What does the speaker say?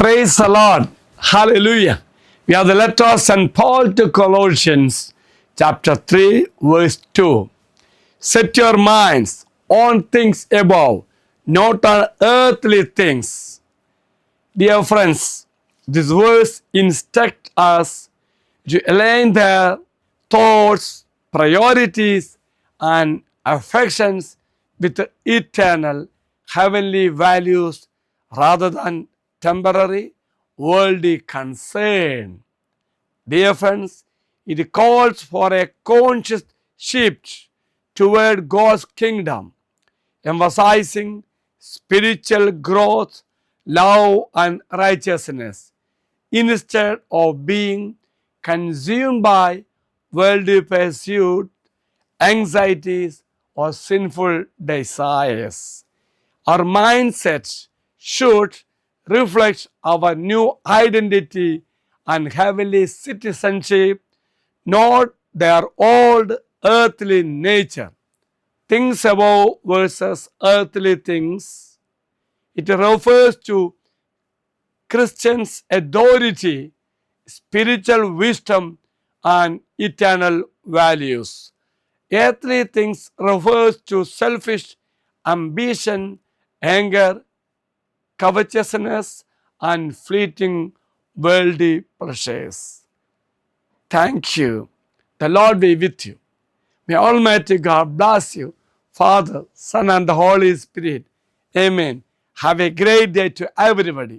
Praise the Lord. Hallelujah. We have the letter of St. Paul to Colossians, chapter 3, verse 2. Set your minds on things above, not on earthly things. Dear friends, this verse instructs us to align their thoughts, priorities, and affections with the eternal heavenly values rather than temporary worldly concern. Dear friends, it calls for a conscious shift toward God's kingdom, emphasizing spiritual growth, love, and righteousness, instead of being consumed by worldly pursuit, anxieties, or sinful desires. Our mindset should reflect our new identity and heavenly citizenship, not their old earthly nature. Things above versus earthly things. It refers to Christians' authority, spiritual wisdom, and eternal values. Earthly things refers to selfish ambition, anger, covetousness, and fleeting worldly pleasures. Thank you. The Lord be with you. May Almighty God bless you, Father, Son, and the Holy Spirit. Amen. Have a great day to everybody.